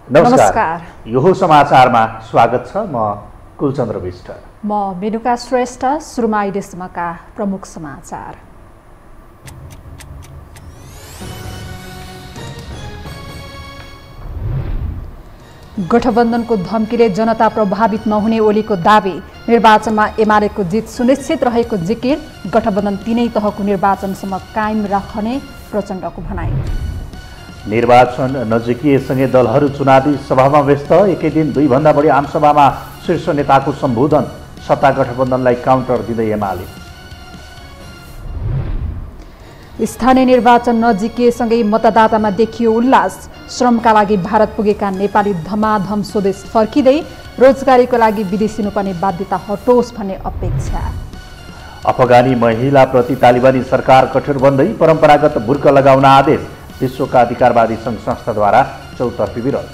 नमस्कार। यो समाचारमा स्वागत छ। म कुलचन्द्र विष्ट। म मेनुका श्रेष्ठ। सुरुमा अहिलेसम्मका प्रमुख समाचार। गठबन्धनको धम्कीले जनता प्रभावित नहुने ओलीको दावी। निर्वाचनमा एमालेको जित सुनिश्चित रहेको जिकिर। गठबन्धन तीनै तहको निर्वाचनसम्म कायम राख्ने प्रचण्डको भनाई। निर्वाचन नजिकिएसँगै दलहरू चुनावी सभामा व्यस्त। एकै दिन 2 भन्दा बढी आमसभामा शीर्ष नेताको सम्बोधन। सत्ता गठबन्धनलाई काउन्टर दिँदै एमाले। स्थानीय निर्वाचन नजिकिएसँगै मतदातामा देखियो उल्लास। श्रमका लागि भारत पुगेका नेपाली धमाधम स्वदेश फर्किँदै। रोजगारीको लागि विदेश हिँड्नुपर्ने बाध्यता हटोस् भन्ने अपेक्षा। अफगानी महिलाप्रति तालिबानी सरकार कठोर बन्दै परम्परागत बुर्का लगाउन आदेश। विश्वका अधिकारवादी सङ्घ संस्थाद्वारा चौतर्फी विरोध।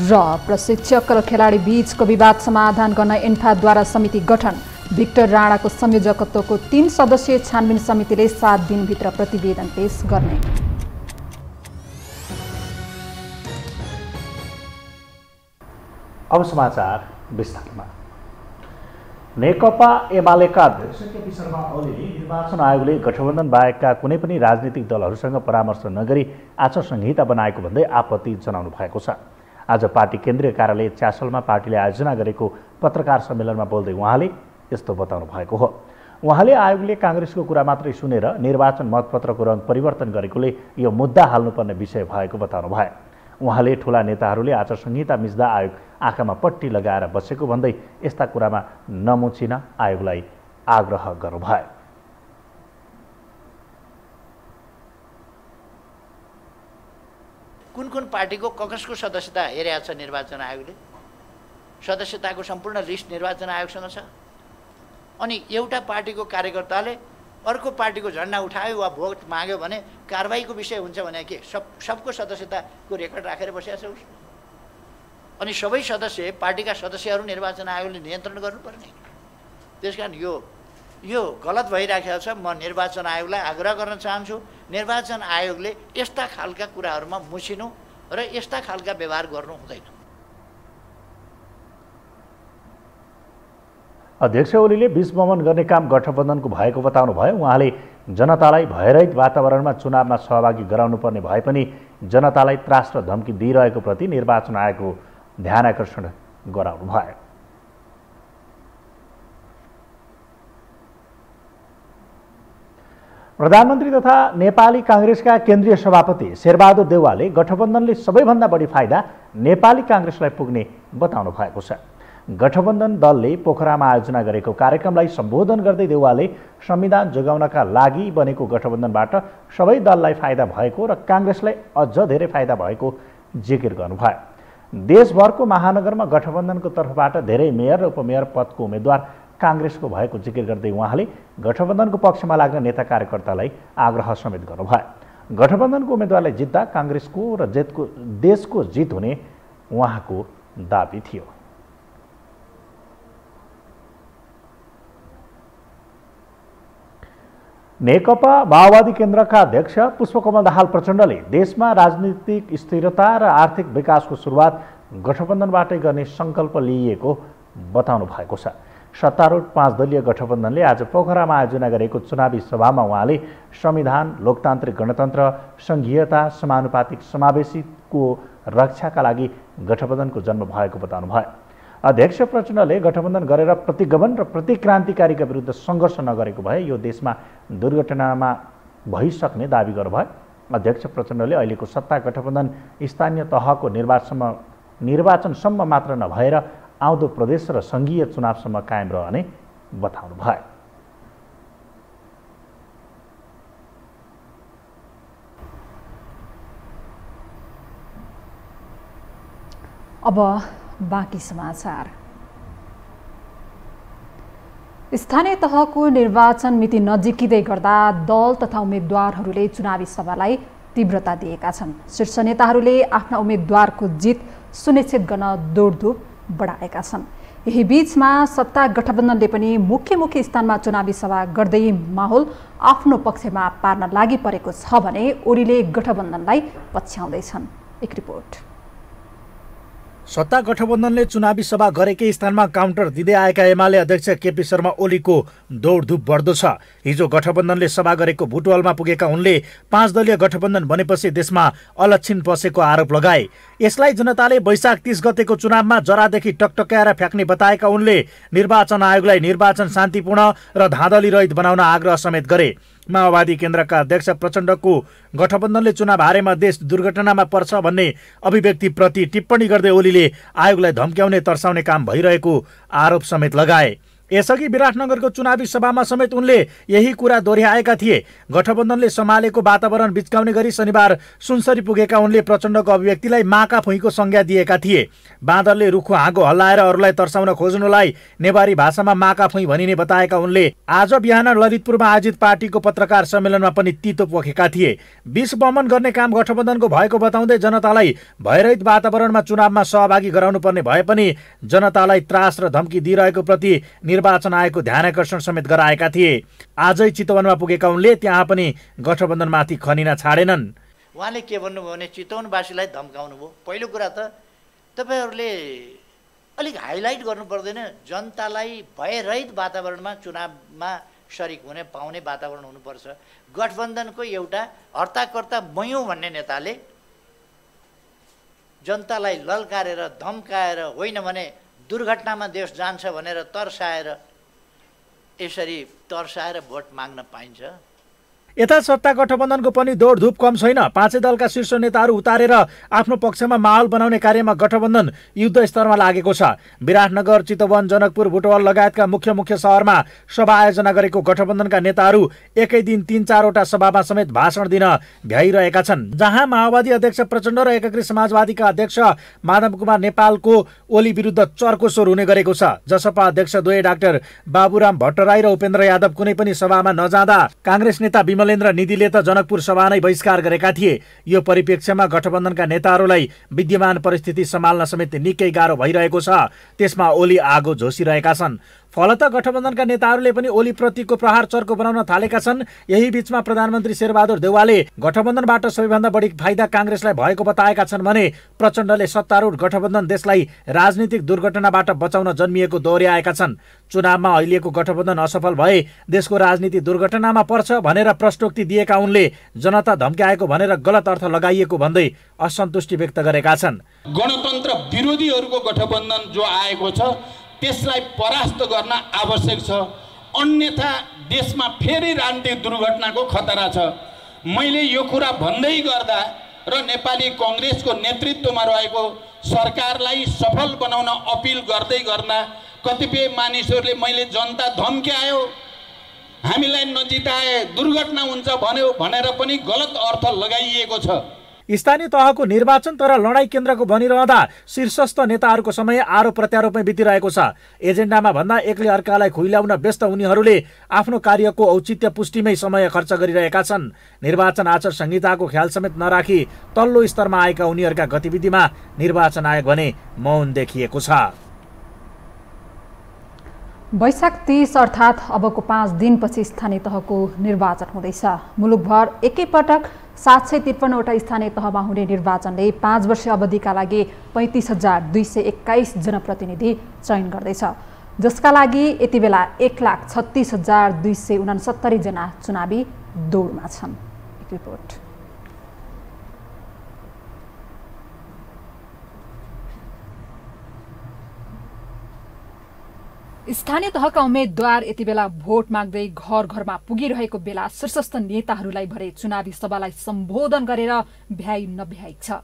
र प्रशिक्षक र खेलाडी बीचको विवाद समाधान गर्न एन्फाद्वारा समिति गठन। भिक्टर राणाको संयोजकत्वको 3 सदस्यीय छानबिन समितिले 7 दिनभित्र प्रतिवेदन पेश गर्ने। अब समाचार विस्तारमा। नेकपा एमालेका अध्यक्ष केपी शर्मा ओलीले निर्वाचन आयोगले गठबन्धन बाहेकका कुनै पनि राजनीतिक दलहरूसँग परामर्श नगरी आचार संहिता बनाएको भन्दै आपत्ति जनाउनु भएको छ। आज पार्टी केन्द्रीय कार्यालय च्यासलमा पार्टीले आयोजना गरेको पत्रकार सम्मेलनमा बोल्दै उहाँले यस्तो बताउनु भएको हो। उहाँले आयोगले काङ्ग्रेसको कुरा मात्रै सुनेर निर्वाचन मतपत्रको रङ परिवर्तन गरेकोले यो मुद्दा हाल्नुपर्ने विषय भएको बताउनु भयो। उहाँले ठूला नेताहरूले आचार संहिता मिच्दा आयोग आँखामा पट्टी लगाएर बसेको भन्दै यस्ता कुरामा नमुचिन आयोगलाई आग्रह गर्नुभयो। कुन कुन पार्टीको कसको सदस्यता हेरेको छ निर्वाचन आयोगले? सदस्यताको सम्पूर्ण लिस्ट निर्वाचन आयोगसँग छ। अनि एउटा पार्टीको कार्यकर्ताले अर्को पार्टीको झन्डा उठायो वा भोट माग्यो भने कारबाहीको विषय हुन्छ भने के सबको सदस्यताको रेकर्ड राखेर बसेको छ उसले? अनि सबै सदस्य पार्टीका सदस्यहरू निर्वाचन आयोगले नियन्त्रण गर्नुपर्ने। त्यसकारण यो गलत भइराखेको छ। म निर्वाचन आयोगलाई आग्रह गर्न चाहन्छु, निर्वाचन आयोगले यस्ता खालका कुराहरूमा मुछिनु र यस्ता खालका व्यवहार गर्नु हुँदैन। अध्यक्ष ओलीले विषमन गर्ने काम गठबन्धनको भएको बताउनु भयो। उहाँले जनतालाई भयरहित वातावरणमा चुनावमा सहभागी गराउनुपर्ने भए पनि जनतालाई त्रास र धम्की दिइरहेको प्रति निर्वाचन आयोगको ध्यान आकर्षण गराउनु भयो। प्रधानमन्त्री तथा नेपाली काङ्ग्रेसका केन्द्रीय सभापति शेरबहादुर देउवाले गठबन्धनले सबैभन्दा बढी फाइदा नेपाली काङ्ग्रेसलाई पुग्ने बताउनु भएको छ। गठबन्धन दलले पोखरामा आयोजना गरेको कार्यक्रमलाई सम्बोधन गर्दै देउवाले संविधान जोगाउनका लागि बनेको गठबन्धनबाट सबै दललाई फाइदा भएको र काङ्ग्रेसलाई अझ धेरै फाइदा भएको जिकिर गर्नुभयो। देशभरको महानगरमा गठबन्धनको तर्फबाट धेरै मेयर र उपमेयर पदको उम्मेद्वार काङ्ग्रेसको भएको जिकिर गर्दै उहाँले गठबन्धनको पक्षमा लाग्ने नेता कार्यकर्तालाई आग्रह समेत गर्नुभयो। गठबन्धनको उम्मेद्वारलाई जित्दा काङ्ग्रेसको र देशको जित हुने उहाँको दाबी थियो। नेकपा माओवादी केन्द्रका अध्यक्ष पुष्पकमल दाहाल प्रचण्डले देशमा राजनीतिक स्थिरता र आर्थिक विकासको सुरुवात गठबन्धनबाटै गर्ने सङ्कल्प लिइएको बताउनु भएको छ। सत्तारूढ 5 दलीय गठबन्धनले आज पोखरामा आयोजना गरेको चुनावी सभामा उहाँले संविधान, लोकतान्त्रिक गणतन्त्र, सङ्घीयता, समानुपातिक समावेशीको रक्षाका लागि गठबन्धनको जन्म भएको बताउनु भयो। अध्यक्ष प्रचण्डले गठबन्धन गरेर प्रतिगमन र प्रतिक्रान्तिकारीका विरुद्ध सङ्घर्ष नगरेको भए यो देशमा दुर्घटनामा भइसक्ने दावी गर्नुभयो। अध्यक्ष प्रचण्डले अहिलेको सत्ता गठबन्धन स्थानीय तहको निर्वाचनसम्म मात्र नभएर आउँदो प्रदेश र सङ्घीय चुनावसम्म कायम रहने बताउनु भयो। अब बाँकी समाचार। स्थानीय तहको निर्वाचन मिति नजिकिँदै गर्दा दल तथा उम्मेद्वारहरूले चुनावी सभालाई तीव्रता दिएका छन्। शीर्ष नेताहरूले आफ्ना उम्मेद्वारको जित सुनिश्चित गर्न दौडधुप बढाएका छन्। यही बीचमा सत्ता गठबन्धनले पनि मुख्य स्थानमा चुनावी सभा गर्दै माहौल आफ्नो पक्षमा पार्न लागि परेको छ भने ओलीले गठबन्धनलाई पछ्याउँदैछन्। एक रिपोर्ट। सत्ता गठबन्धनले चुनावी सभा गरेकै स्थानमा काउन्टर दिँदै आएका एमाले अध्यक्ष केपी शर्मा ओलीको दौडधुप बढ्दो छ। हिजो गठबन्धनले सभा गरेको बुटवलमा पुगेका उनले 5 दलीय गठबन्धन बनेपछि देशमा अलक्षिण पसेको आरोप लगाए। यसलाई जनताले वैशाख 30 गतेको चुनावमा जरादेखि टकटकाएर फ्याँक्ने बताएका उनले निर्वाचन आयोगलाई निर्वाचन शान्तिपूर्ण र धाँधली रहित बनाउन आग्रह समेत गरे। माओवादी केन्द्रका अध्यक्ष प्रचण्डको गठबन्धनले चुनाव हारेमा देश दुर्घटनामा पर्छ भन्ने अभिव्यक्तिप्रति टिप्पणी गर्दै ओलीले आयोगलाई धम्क्याउने तर्साउने काम भइरहेको आरोप समेत लगाए। यसअघि विराटनगरको चुनावी सभामा समेत उनले यही कुरा दोहोर्याएका थिए। गठबन्धनले सम्हालेको वातावरण बिच्काउने गरी शनिबार सुनसरी पुगेका उनले प्रचण्डको अभिव्यक्तिलाई माका फुइँको संज्ञा दिएका थिए। बाँदरले रुखो हाँगो हल्लाएर अरूलाई तर्साउन खोज्नुलाई नेवारी भाषामा माका फुइँ भनिने बताएका उनले आज बिहान ललितपुरमा आयोजित पार्टीको पत्रकार सम्मेलनमा पनि तितो पोखेका थिए। विष बमन गर्ने काम गठबन्धनको भएको बताउँदै जनतालाई भयरहित वातावरणमा चुनावमा सहभागी गराउनु पर्ने भए पनि जनतालाई त्रास र धम्की दिइरहेको प्रति निर्वाचन आयोगको ध्यानकर्षण समेत गराएका थिए। आजै चितवनमा पुगेका उनले त्यहाँ पनि गठबन्धनमाथि खनिन छाडेनन्। उहाँले के भन्नुभयो भने चितवनवासीलाई धम्काउनु भयो। पहिलो कुरा त तपाईहरूले अलिक हाइलाइट गर्नु पर्दैन, जनतालाई भयरहित वातावरणमा चुनावमा सरिक हुने पाउने वातावरण हुनुपर्छ। गठबन्धनको एउटा हर्ताकर्ता मयौँ भन्ने नेताले जनतालाई ललकारेर धम्काएर होइन भने दुर्घटनामा देश जान्छ भनेर तर्साएर यसरी तर्साएर भोट माग्न पाइन्छ। यता सत्ता गठबन्धनको पनि दौडधुप कम छैन। 5 दलका शीर्ष नेताहरू उतारेर आफ्नो पक्षमा माहौल बनाउने कार्यमा गठबन्धन युद्ध स्तरमा लागेको छ। विराटनगर, चितवन, जनकपुर, बुटवल लगायतका मुख्य सहरमा सभा आयोजना गरेको गठबन्धनका नेताहरू एकै दिन 3-4 वटा सभामा समेत भाषण दिन भ्याइरहेका छन्। जहाँ माओवादी अध्यक्ष प्रचण्ड र एकीकृत समाजवादीका अध्यक्ष माधव कुमार नेपालको ओली विरुद्ध चर्को स्वर हुने गरेको छ। जसपा अध्यक्ष द्वय डाक्टर बाबुराम भट्टराई र उपेन्द्र यादव कुनै पनि सभामा नजाँदा काङ्ग्रेस नेता विमलेन्द्र निधिले त जनकपुर सभा नै बहिष्कार गरेका थिए। यो परिप्रेक्ष्यमा गठबन्धनका नेताहरूलाई विद्यमान परिस्थिति सम्हाल्न समेत निकै गाह्रो भइरहेको छ। त्यसमा ओली आगो झोसिरहेका छन्। फलत गठबन्धनका नेताहरूले पनि ओली प्रतिको प्रहार चर्को बनाउन थालेका छन्। यही बीचमा प्रधानमन्त्री शेरबहादुर देउवाले गठबन्धनबाट सबैभन्दा बढी फाइदा काङ्ग्रेसलाई भएको बताएका छन् भने प्रचण्डले सत्तारूढ गठबन्धन देशलाई राजनीतिक दुर्घटनाबाट बचाउन जन्मिएको दोहोर्याएका छन्। चुनावमा अहिलेको गठबन्धन असफल भए देशको राजनीति दुर्घटनामा पर्छ भनेर प्रश्नोक्ति दिएका उनले जनता धम्क्याएको भनेर गलत अर्थ लगाइएको भन्दै असन्तुष्टि व्यक्त गरेका छन्। गणतन्त्र विरोधीहरूको गठबन्धन जो आएको छ त्यसलाई परास्त गर्न आवश्यक छ, अन्यथा देशमा फेरि राजनीतिक दुर्घटनाको खतरा छ। मैले यो कुरा भन्दै गर्दा र नेपाली कांग्रेसको नेतृत्वमा रहेको सरकारलाई सफल बनाउन अपिल गर्दै गर्दा कतिपय मानिसहरूले मैले जनता धम्क्यायो, हामीलाई नजिताए दुर्घटना हुन्छ भन्यो भनेर पनि गलत अर्थ लगाइएको छ। स्थानीय तहको निर्वाचन तर लडाई केन्द्रको बनिरहँदा शीर्षस्थ नेताहरूको समय आरोप प्रत्यारोपमै बितिरहेको छ। एजेन्डामा भन्दा एकले अर्कालाई खुइल्याउन व्यस्त उनीहरूले आफ्नो कार्यको औचित्य पुष्टिमै समय खर्च गरिरहेका छन्। निर्वाचन आचार संहिताको ख्याल समेत नराखी तल्लो स्तरमा आएका उनीहरूका गतिविधिमा निर्वाचन आयोग भने मौन देखिएको छ। वैशाख 30 अर्थात् अबको 5 दिनपछि स्थानीय तहको निर्वाचन हुँदैछ। मुलुकभर एकैपटक 753वटा स्थानीय तहमा हुने निर्वाचनले 5 वर्ष अवधिका लागि 35,221 जनप्रतिनिधि चयन गर्दैछ, जसका लागि यति बेला 1,36,269 जना चुनावी दौडमा छन्। एक रिपोर्ट। स्थानीय तहका उम्मेद्वार यति बेला भोट माग्दै घर घरमा पुगिरहेको बेला शीर्षस्थ नेताहरूलाई भरे चुनावी सभालाई सम्बोधन गरेर भ्याइ नभ्याइ छ।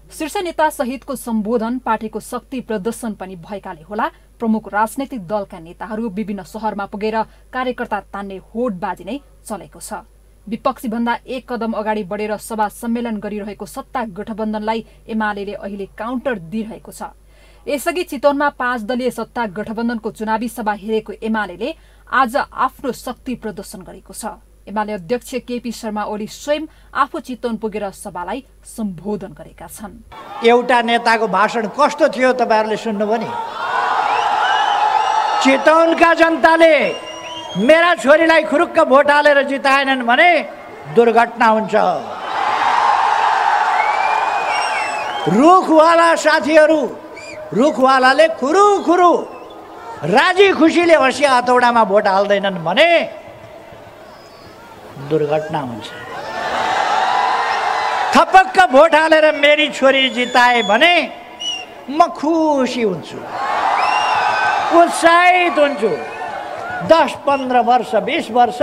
शीर्ष नेता सहितको सम्बोधन पार्टीको शक्ति प्रदर्शन पनि भएकाले होला प्रमुख राजनैतिक दलका नेताहरू विभिन्न शहरमा पुगेर कार्यकर्ता तान्ने होडबाजी नै चलेको छ। विपक्षी भन्दा एक कदम अगाडि बढेर सभा सम्मेलन गरिरहेको सत्ता गठबन्धनलाई एमालेले अहिले काउन्टर दिइरहेको छ। यसअघि चितवनमा 5 दलीय सत्ता गठबन्धनको चुनावी सभा हेरेको एमालेले आज आफ्नो शक्ति प्रदर्शन गरेको छ। एमाले अध्यक्ष केपी शर्मा ओली स्वयं आफू चितवन पुगेर सभालाई सम्बोधन गरेका छन्। एउटा नेताको भाषण कस्तो थियो तपाईहरुले सुन्नुभयो नि? चितवनका जनताले मेरा छोरीलाई खुरुक्क भोट हालेर जिताएनन् भने दुर्घटना हुन्छ। रुखवाला साथीहरू, रुखवालाले खुरु राजी खुसीले हँसिया हतौडामा भोट हाल्दैनन् भने दुर्घटना हुन्छ। थपक्क भोट हालेर मेरी छोरी जिताए भने म खुसी हुन्छु, उत्साहित हुन्छु। 10-15 वर्ष 20 वर्ष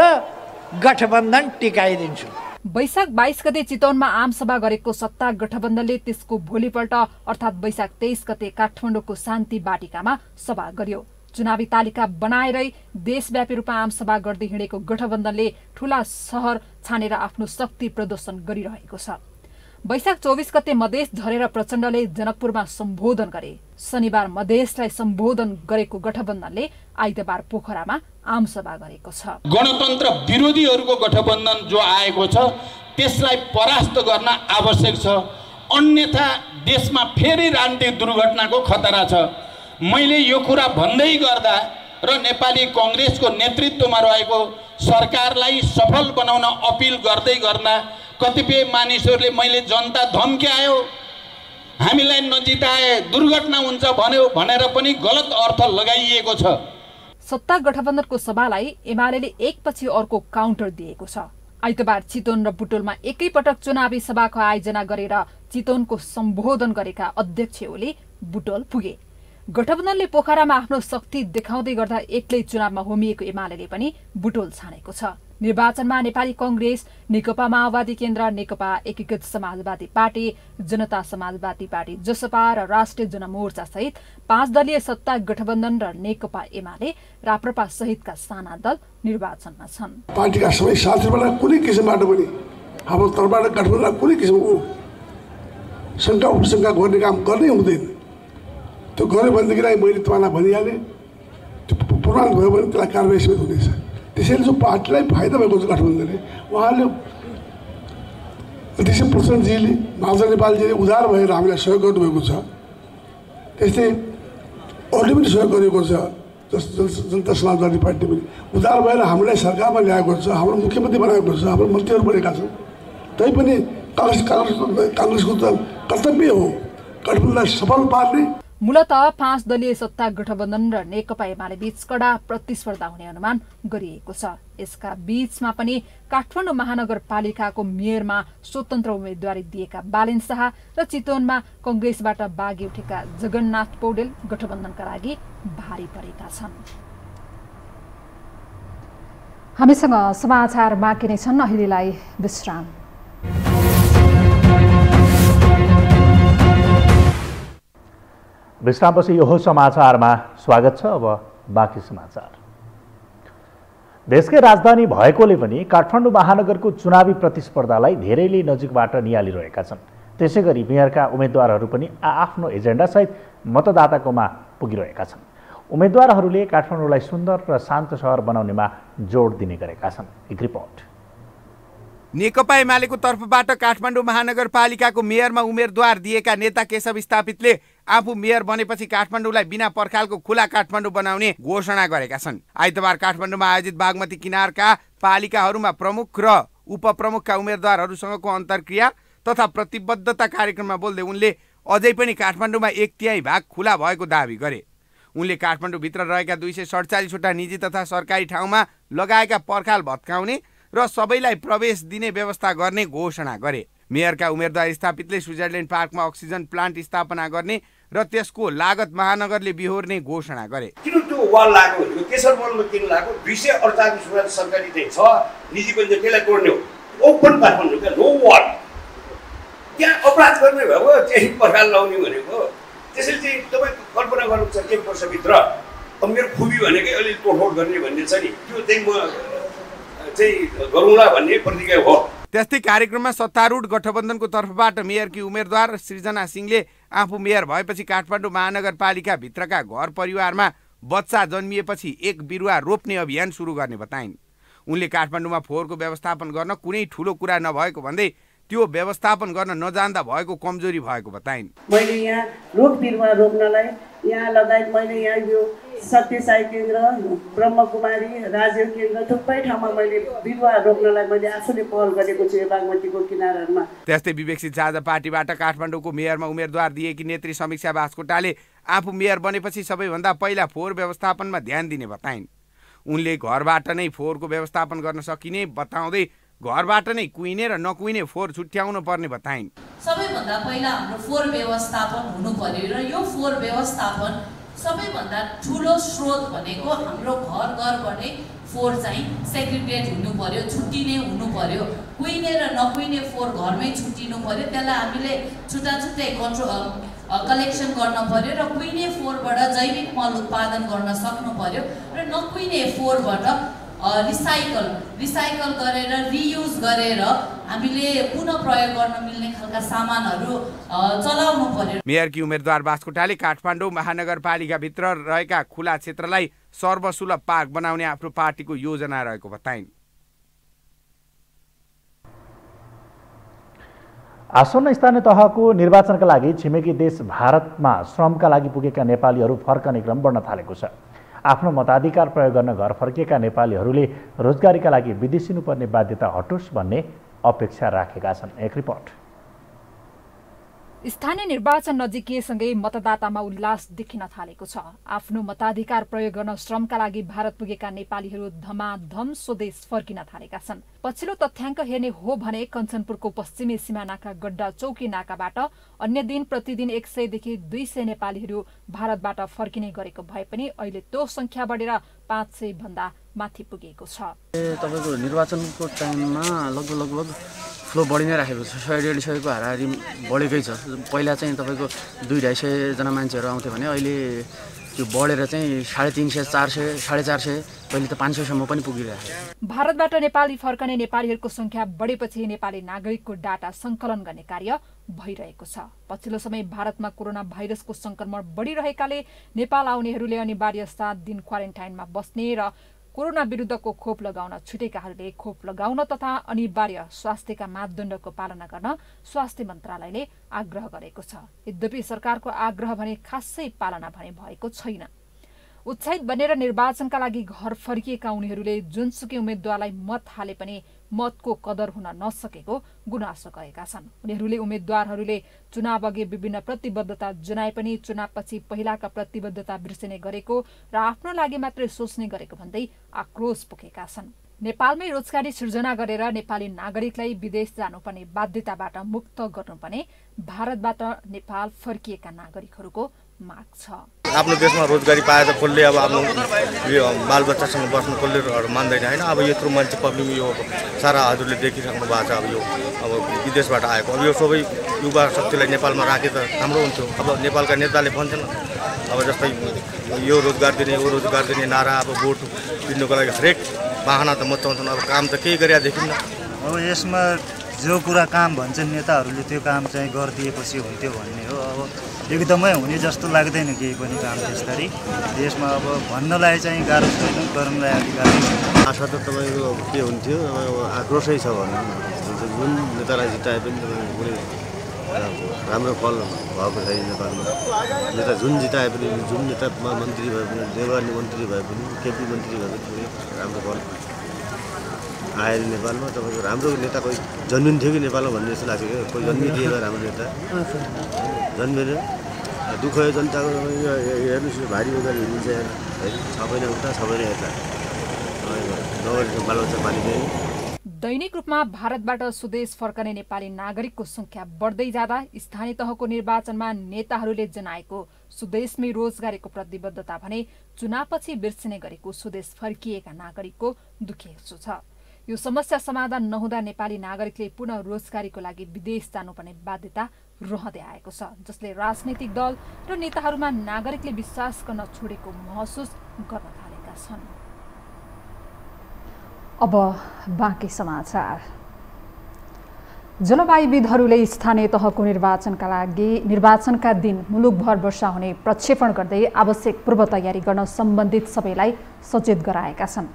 गठबन्धन टिकाइदिन्छु। वैशाख 22 गते चितवनमा आमसभा गरेको सत्ता गठबन्धनले त्यसको भोलिपल्ट अर्थात् वैशाख 23 गते काठमाडौँको शान्ति बाटिकामा सभा गर्यो। चुनावी तालिका बनाएरै देशव्यापी रूपमा आमसभा गर्दै हिँडेको गठबन्धनले ठूला शहर छानेर आफ्नो शक्ति प्रदर्शन गरिरहेको छ। वैशाख 24 गते मधेस झरेर प्रचण्डले जनकपुरमा सम्बोधन गरे। शनिबार मधेसलाई सम्बोधन गरेको गठबन्धनले आइतबार पोखरामा आमसभा गरेको छ। गणतन्त्र विरोधीहरूको गठबन्धन जो आएको छ त्यसलाई परास्त गर्न आवश्यक छ, अन्यथा देशमा फेरि राजनीतिक दुर्घटनाको खतरा छ। मैले यो कुरा भन्दै गर्दा र नेपाली कांग्रेसको नेतृत्वमा रहेको सरकारलाई सफल बनाउन अपिल गर्दै गर्दा कतिपय मानिसहरूले मैले जनता धम्क्यायो, हामीलाई नजिताए दुर्घटना हुन्छ भन्यो भनेर पनि गलत अर्थ लगाइएको छ। सत्ता गठबन्धनको सभालाई एमालेले एकपछि अर्को काउन्टर दिएको छ। आइतबार चितवन र बुटोलमा एकैपटक चुनावी सभाको आयोजना गरेर चितवनको सम्बोधन गरेका अध्यक्ष ओली बुटोल पुगे। गठबन्धनले पोखरामा आफ्नो शक्ति देखाउँदै गर्दा एक्लै चुनावमा होमिएको एमालेले पनि बुटोल छानेको छ। निर्वाचनमा नेपाली कांग्रेस, नेकपा माओवादी केन्द्र, नेकपा एकीकृत समाजवादी पार्टी, जनता समाजवादी पार्टी जसपा र राष्ट्रिय जनमोर्चा सहित 5 दलीय सत्ता गठबन्धन र नेकपा एमाले राप्रपा सहितका साना दल निर्वाचनमा छन्। पार्टीका सबै साथीहरूलाई कुनै किसिमबाट पनि हाम्रो तर्फबाट गठबन्धनलाई कुनै किसिमको शङ्का उपशङ्का गर्ने काम गर्नै हुँदैन। त्यो गऱ्यो भनेदेखिलाई मैले तपाईँलाई भनिहालेँ, त्यो प्रमाण भयो भने त्यसलाई कारबाही समेत हुनेछ। त्यसैले जो पार्टीलाई फाइदा भएको छ गठबन्धनले, उहाँले अध्यक्ष प्रचण्डजीले, महाराजा नेपालजीले उदार भएर हामीलाई सहयोग गर्नुभएको छ। त्यस्तै अरूले पनि सहयोग गरेको छ। जनता समाजवादी पार्टी पनि उदार भएर हामीलाई सरकारमा ल्याएको छ, हाम्रो मुख्यमन्त्री बनाएको छ, हाम्रो मन्त्रीहरू बनेका छन्। तैपनि काङ्ग्रेसको त कर्तव्य हो गठबन्धनलाई सफल पार्ने। मूलतः 5 दलीय सत्ता गठबन्धन र नेकपा एमाले बीच कडा प्रतिस्पर्धा हुने अनुमान गरिएको छ। यसका बीचमा पनि काठमाडौँ महानगरपालिकाको मेयरमा स्वतन्त्र उम्मेदवारी दिएका बालेन शाह र चितवनमा कांग्रेसबाट बागी उठेका जगन्नाथ पौडेल गठबन्धनका लागि भारी परेका छन्। हामीसँग समाचार बाँकी नै छन्, अहिलेलाई विश्राम। विश्रामपछि यो समाचारमा स्वागत छ। अब बाँकी समाचार। देशकै राजधानी भएकोले पनि काठमाडौँ महानगरको चुनावी प्रतिस्पर्धालाई धेरैले नजिकबाट निहालिरहेका छन्। त्यसैगरी मेयरका उम्मेदवारहरू पनि आफ्नो एजेन्डासहित मतदाताकोमा पुगिरहेका छन्। उम्मेदवारहरूले काठमाडौँलाई सुन्दर र शान्त शहर बनाउनेमा जोड दिने गरेका छन्। एक रिपोर्ट। नेकपा एमालेको तर्फबाट काठमाडौँ महानगरपालिकाको मेयरमा उम्मेदवार दिएका नेता केशव स्थापितले आफू मेयर बनेपछि काठमाडौँलाई बिना पर्खालको खुला काठमाडौँ बनाउने घोषणा गरेका छन्। आइतबार काठमाडौँमा आयोजित बागमती किनारका पालिकाहरूमा प्रमुख र उपप्रमुखका उम्मेदवारहरूसँगको अन्तर्क्रिया तथा प्रतिबद्धता कार्यक्रममा बोल्दै उनले अझै पनि काठमाडौँमा 1/3 भाग खुला भएको दावी गरे। उनले काठमाडौँभित्र रहेका 247वटा निजी तथा सरकारी ठाउँमा लगाएका पर्खाल भत्काउने र सबैलाई प्रवेश दिने व्यवस्था गर्ने घोषणा गरे। मेयरका उम्मेदवार स्थापितले स्विजरल्यान्ड पार्कमा अक्सिजन प्लान्ट स्थापना गर्ने र त्यसको लागत महानगरले बिहोर्ने घोषणा गरे। किन त्यो वाल लाग्यो भनेको केशर मलमा किन लाग्यो? 248 सरकारी चाहिँ छ, निजी पनि त्यसलाई तोड्ने हो। ओपन काठमाडौँ क्या, नो वाल। त्यहाँ अपराध गर्ने भएको चाहिँ पर्खाल लाउने भनेको। त्यसैले चाहिँ तपाईँ कल्पना गर्नुहुन्छ 1 वर्षभित्र अब मेरो खुबी भनेकै अलिअलि तोडफोड गर्ने भन्ने छ नि, त्यो चाहिँ म चाहिँ गरौँला भन्ने प्रतिज्ञा हो। त्यस्तै कार्यक्रममा सत्तारूढ गठबन्धनको तर्फबाट मेयरकी उम्मेदवार सृजना सिंहले आफू मेयर भएपछि काठमाडौँ महानगरपालिका भित्रका घर परिवारमा बच्चा जन्मिएपछि 1 बिरुवा रोप्ने अभियान सुरु गर्ने बताइन्। उनले काठमाडौँमा फोहोरको व्यवस्थापन गर्न कुनै ठूलो कुरा नभएको भन्दै त्यो व्यवस्थापन गर्न नजान्दा भएको कमजोरी भएको बताइन्। मैले यहाँ रुख बिरुवा रोप्नलाई यहाँ लगायत मैले यहाँ यो सत्य साई केन्द्र, ब्रह्मकुमारी, राजीव केन्द्र थुप्रै ठाउँमा मैले बिरुवा रोप्नलाई मैले आफूले पहल गरेको छु यो बागमतीको किनारहरूमा। त्यस्तै विवेकसित साझा पार्टीबाट काठमाडौँको मेयरमा उम्मेदवार दिएकी नेत्री समीक्षा बास्कोटाले आफू मेयर बनेपछि सबैभन्दा पहिला फोहोर व्यवस्थापनमा ध्यान दिने बताइन्। उनले घरबाट नै फोहोरको व्यवस्थापन गर्न सकिने बताउँदै घरबाट नै कुहिने र नकुहिने फोहोर छुट्याउनु पर्ने बताइन्। सबैभन्दा पहिला हाम्रो फोहोर व्यवस्थापन हुनु पर्यो र यो फोहोर व्यवस्थापन सबैभन्दा ठुलो स्रोत भनेको हाम्रो घर घरबाटै फोहोर चाहिँ सेग्रिगेट हुनु पर्यो, छुट्टिने हुनु पर्यो। कुहिने र नकुहिने फोहोर घरमै छुट्टिनु पर्यो। त्यसलाई हामीले छुट्टा छुट्टै कलेक्सन गर्न पर्यो र कुहिने फोहोरबाट जैविक मल उत्पादन गर्न सक्नु पर्यो र नकुहिने फोहोरबाट रिसाइकल गरेर रियुज गरेर हामीले पुनः प्रयोग गर्न मिल्ने खालका सामानहरू चलाउनु पर्यो। मेयरकी उम्मेदवार बास्कोटाले काठमाडौँ महानगरपालिकाभित्र रहेका खुला क्षेत्रलाई सर्वसुलभ पार्क बनाउने आफ्नो पार्टीको योजना रहेको बताइन्। आसन्न स्थानीय तहको निर्वाचनका लागि छिमेकी देश भारतमा श्रमका लागि पुगेका नेपालीहरू फर्कने क्रम बढ्न थालेको छ। आफ्नो मताधिकार प्रयोग गर्न घर फर्किएका नेपालीहरूले रोजगारीका लागि विदेशिनुपर्ने बाध्यता हटोस् भन्ने अपेक्षा राखेका छन्। एक रिपोर्ट। स्थानीय निर्वाचन नजिकिएसँगै मतदातामा उल्लास देखिन थालेको छ। आफ्नो मताधिकार प्रयोग गर्न श्रमका लागि भारत पुगेका नेपालीहरू धमाधम स्वदेश फर्किन थालेका छन्। पछिल्लो तथ्याङ्क हेर्ने हो भने कञ्चनपुरको पश्चिमी सीमानाका गड्डा चौकी नाकाबाट अन्य दिन प्रतिदिन 100 देखि 200 नेपालीहरू भारतबाट फर्किने गरेको भए पनि अहिले त्यो संख्या बढेर 500 भन्दा माथि पुगेको छ। तपाईको निर्वाचनको टाइममा लगभग फ्लो बढी नै राखेको छ। 100-150को हाराहारी बढेकै छ। पहिला चाहिँ तपाईको 200-250 जना मान्छेहरू आउँथे भने अहिले त्यो बढेर चाहिँ 350, 400, 450, पहिले त 500 सम्म पनि पुगिरहेको। भारतबाट नेपाली फर्कने नेपालीहरूको संख्या बढेपछि नेपाली नागरिकको डाटा संकलन गर्ने कार्य भइरहेको छ। पछिल्लो समय भारतमा कोरोना भाइरसको संक्रमण बढिरहेकाले नेपाल आउनेहरूले अनिवार्य 7 दिन क्वारेन्टाइनमा बस्ने र कोरोना विरुद्धको खोप लगाउन छुटेकाहरूले खोप लगाउन तथा अनिवार्य स्वास्थ्यका मापदण्डको पालना गर्न स्वास्थ्य मन्त्रालयले आग्रह गरेको छ। यद्यपि सरकारको आग्रह भने खासै पालना भने भएको छैन। उत्साहित बनेर निर्वाचनका लागि घर फर्किएका उनीहरूले जुनसुकै उम्मेद्वारलाई मत हाले पनि मतको कदर हुन नसकेको गुनासो गरेका छन्। उनीहरूले उम्मेद्वारहरूले चुनाव अघि विभिन्न प्रतिबद्धता जनाए पनि चुनावपछि पहिलाका प्रतिबद्धता बिर्सिने गरेको र आफ्नो लागि मात्रै सोच्ने गरेको भन्दै आक्रोश पोखेका छन्। नेपालमै रोजगारी सृजना गरेर नेपाली नागरिकलाई विदेश जानुपर्ने बाध्यताबाट मुक्त गर्नुपर्ने भारतबाट नेपाल फर्किएका नागरिकहरूको माग छ। आफ्नो देशमा रोजगारी पाए त कसले अब आफ्नो यो बालबच्चासँग बस्नु कसले मान्दैन होइन। अब यत्रो मान्छे पब्लिक यो सारा हजुरले देखिसक्नु भएको छ। अब विदेशबाट आएको अब यो सबै युवा शक्तिलाई नेपालमा राखे त राम्रो हुन्थ्यो। अब नेपालका नेताले भन्छन् अब जस्तै यो रोजगार दिने नारा अब भोट दिनुको लागि हरेक बाहना त मचाउँछन्। अब काम त केही गरेर देखिन्न। अब यसमा जो कुरा काम भन्छन् नेताहरूले त्यो काम चाहिँ गरिदिएपछि हुन्थ्यो भन्ने हो। अब एकदमै हुने जस्तो लाग्दैन केही पनि काम त्यसरी। देशमा अब भन्नलाई चाहिँ गाह्रो छैन, गर्नलाई अलिक गाह्रो छ। आशा त तपाईँको के हुन्थ्यो अब आक्रोशै छ भनौँ न। जुन नेतालाई जिताए पनि तपाईँको कुनै राम्रो फल भएको छैन नेपालमा। नेता जुन जिताए पनि जुन नेतामा मन्त्री भए पनि देवानी मन्त्री भए पनि केपी मन्त्री भए पनि कुनै राम्रो फल आएर नेपालमा तपाईँको राम्रो नेता कोही जन्मिन्थ्यो कि नेपालमा भन्ने जस्तो लाग्छ क्या। कोही जन्मिदिएन राम्रो नेता जन्मेर दुःख जनताको हेर्नुहोस् भारी बोकेर हिँडिन्छ है। सबै नै उता सबै नै यता बालबच्चा पालिँदैन। दैनिक रूपमा भारतबाट स्वदेश फर्कने नेपाली नागरिकको संख्या बढ्दै जाँदा स्थानीय तहको निर्वाचनमा नेताहरूले जनाएको स्वदेशमै रोजगारीको प्रतिबद्धता भने चुनावपछि बिर्सिने गरेको स्वदेश फर्किएका नागरिकको दुखेसो छ। यो समस्या समाधान नहुँदा नेपाली नागरिकले पुनः रोजगारीको लागि विदेश जानुपर्ने बाध्यता रहँदै आएको छ, जसले राजनीतिक दल र नेताहरूमा नागरिकले विश्वास गर्न छोडेको महसुस गर्न थालेका छन्। अब बाँकी समाचार। जलवायुविदहरूले स्थानीय तहको निर्वाचनका दिन मुलुकभर वर्षा हुने प्रक्षेपण गर्दै आवश्यक पूर्व तयारी गर्न सम्बन्धित सबैलाई सचेत गराएका छन्।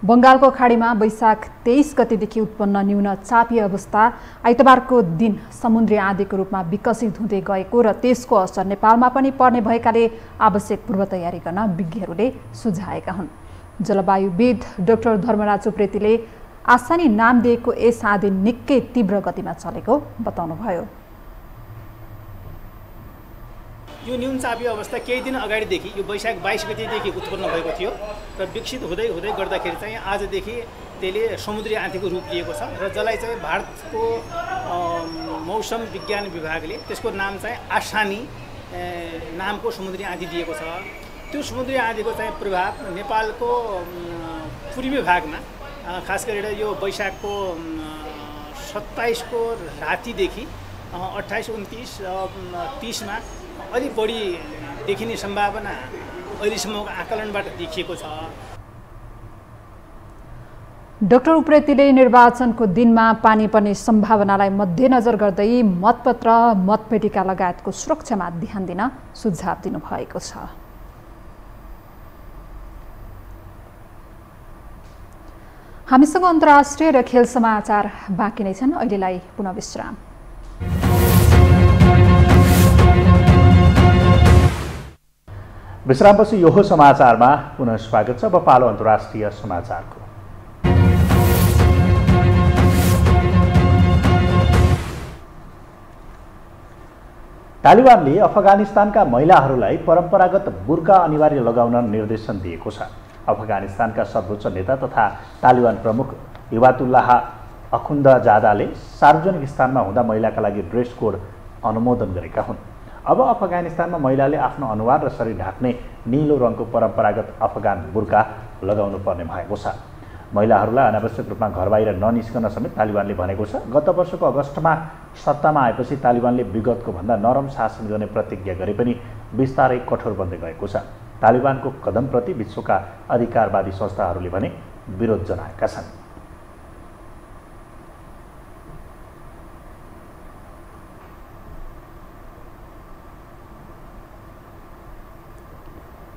बङ्गालको खाडीमा वैशाख 23 गतेदेखि उत्पन्न न्यून चापीय अवस्था आइतबारको दिन समुद्री आँधीको रूपमा विकसित हुँदै गएको र त्यसको असर नेपालमा पनि पर्ने भएकाले आवश्यक पूर्व तयारी गर्न विज्ञहरूले सुझाएका हुन्। जलवायुविद डाक्टर धर्मराज उप्रेतीले आसानी नाम दिएको यस आँधी निकै तीव्र गतिमा चलेको बताउनुभयो। यो न्यून चापीय अवस्था केही दिन अगाडिदेखि यो वैशाख 22 गतेदेखि उत्पन्न भएको थियो र विकसित हुँदै हुँदै गर्दाखेरि चाहिँ आजदेखि त्यसले समुद्री आँधीको रूप लिएको छ र जसलाई चाहिँ भारतको मौसम विज्ञान विभागले त्यसको नाम चाहिँ आसानी नामको समुद्री आँधी दिएको छ। त्यो समुद्री आँधीको चाहिँ प्रभाव नेपालको पूर्वी भागमा खास गरेर यो वैशाखको 27 को रातिदेखि 28, 29, 30 मा अलि बढी देखिने सम्भावना अहिलेसम्मको आकलनबाट देखिएको छ। डाक्टर उप्रेतीले निर्वाचनको दिनमा पानी पर्ने सम्भावनालाई मध्यनजर गर्दै मतपत्र मतपेटिका लगायतको सुरक्षामा ध्यान दिन सुझाव दिनुभएको छ। हामीसँग अन्तर्राष्ट्रिय र खेल समाचार बाँकी नै छन्। अहिलेलाई पुनः विश्राम। विश्रामपछि यो समाचारमा पुनः स्वागत छ। अब पालो अन्तर्राष्ट्रिय समाचारको। तालिबानले अफगानिस्तानका महिलाहरूलाई परम्परागत बुर्का अनिवार्य लगाउन निर्देशन दिएको छ। अफगानिस्तानका सर्वोच्च नेता तथा तालिबान प्रमुख हिबातुल्लाह अखुन्दाजादाले सार्वजनिक स्थानमा हुँदा महिलाका लागि ड्रेस कोड अनुमोदन गरेका हुन्। अब अफगानिस्तानमा महिलाले आफ्नो अनुहार र शरीर ढाक्ने नीलो रङको परम्परागत अफगान बुर्का लगाउनु पर्ने भएको छ। महिलाहरूलाई अनावश्यक रूपमा घर बाहिर ननिस्कन समेत तालिबानले भनेको छ। गत वर्षको अगस्तमा सत्तामा आएपछि तालिबानले विगतको भन्दा नरम शासन गर्ने प्रतिज्ञा गरे पनि बिस्तारै कठोर बन्दै गएको छ। तालिबानको कदमप्रति विश्वका अधिकारवादी संस्थाहरूले भने विरोध जनाएका छन्।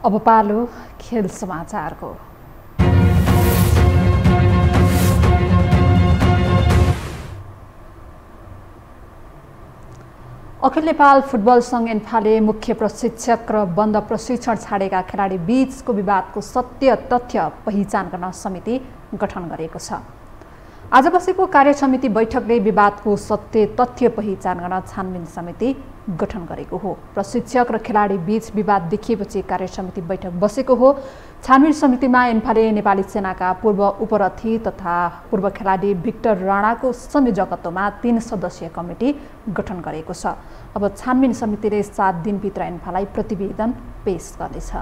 अब पालो खेल समाचारको। अखिल नेपाल फुटबल सङ्घ एन्फाले मुख्य प्रशिक्षक र बन्द प्रशिक्षण छाडेका खेलाडी बीचको विवादको सत्य तथ्य पहिचान गर्न समिति गठन गरेको छ। आज बसेको कार्यसमिति बैठकले विवादको सत्य तथ्य पहिचान गर्न छानबिन समिति गठन गरेको हो। प्रशिक्षक र खेलाडी बीच विवाद देखिएपछि कार्यसमिति बैठक बसेको हो। छानबिन समितिमा एन्फाले नेपाली सेनाका पूर्व उपरथी तथा पूर्व खेलाडी भिक्टर राणाको संयोजकत्वमा 3 सदस्यीय कमिटी गठन गरेको छ। अब छानबिन समितिले 7 दिनभित्र एन्फालाई प्रतिवेदन पेश गर्नेछ।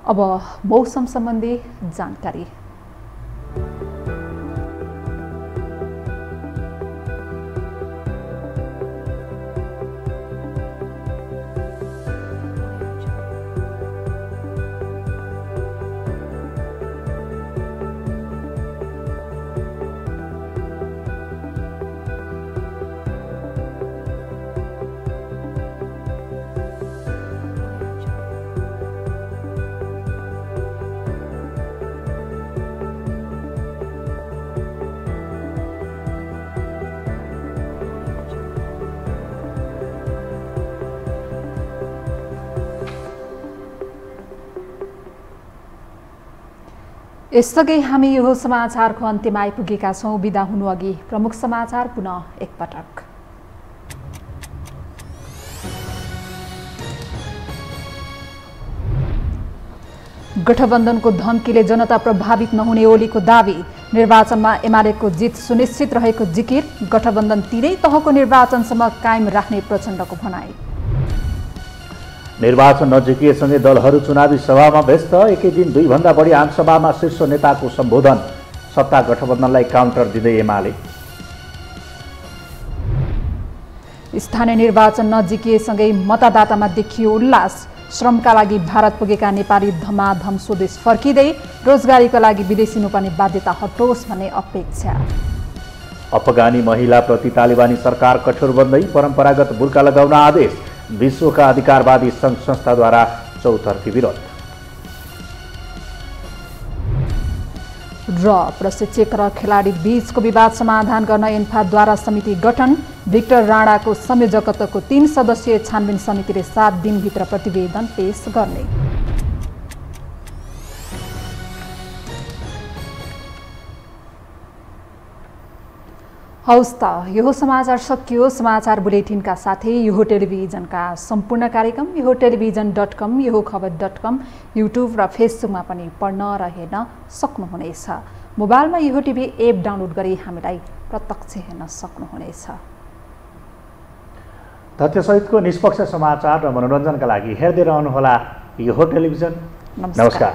अब मौसम सम्बन्धी जानकारी। यसअघि हामी यो समाचारको अन्त्यमा आइपुगेका छौँ। बिदा हुनु अघि प्रमुख समाचार पुनः एकपटक। गठबन्धनको धम्कीले जनता प्रभावित नहुने ओलीको दावी। निर्वाचनमा एमालेको जित सुनिश्चित रहेको जिकिर। गठबन्धन तीनै तहको निर्वाचनसम्म कायम राख्ने प्रचण्डको भनाई। निर्वाचन नजिकिएसँगै दलहरू चुनावी सभामा व्यस्त। एकै दिन 2 भन्दा बढी आमसभामा शीर्ष नेताको सम्बोधन। सत्ता गठबन्धनलाई काउन्टर दिँदै एमाले। स्थानीय निर्वाचन नजिकिएसँगै मतदातामा देखियो उल्लास। श्रमका लागि भारत पुगेका नेपाली धमाधम स्वदेश फर्किँदै रोजगारीका लागि विदेशी नुपर्ने बाध्यता हटोस् भन्ने अपेक्षा। अफगानी महिलाप्रति तालिबानी सरकार कठोर बन्दै परम्परागत बुर्का लगाउन आदेश। विश्वका अधिकारवादी सङ्घ संस्थाद्वारा चौतर्फी विरोध। र प्रशिक्षक र खेलाडी बीचको विवाद समाधान गर्न एन्फाद्वारा समिति गठन। भिक्टर राणाको संयोजकत्वको 3 सदस्यीय छानबिन समितिले 7 दिनभित्र प्रतिवेदन पेश गर्ने। हौस् त यो समाचार सकियो। समाचार बुलेटिनका साथै यो टेलिभिजनका सम्पूर्ण कार्यक्रम यो टेलिभिजन.com, यो खबर.com, युट्युब र फेसबुकमा पनि पढ्न र हेर्न सक्नुहुनेछ। मोबाइलमा यो टिभी एप डाउनलोड गरी हामीलाई प्रत्यक्ष हेर्न सक्नुहुनेछ। तथ्यसहितको निष्पक्ष समाचार र मनोरञ्जनका लागि हेर्दै रहनुहोला यो टेलिभिजन। नमस्कार।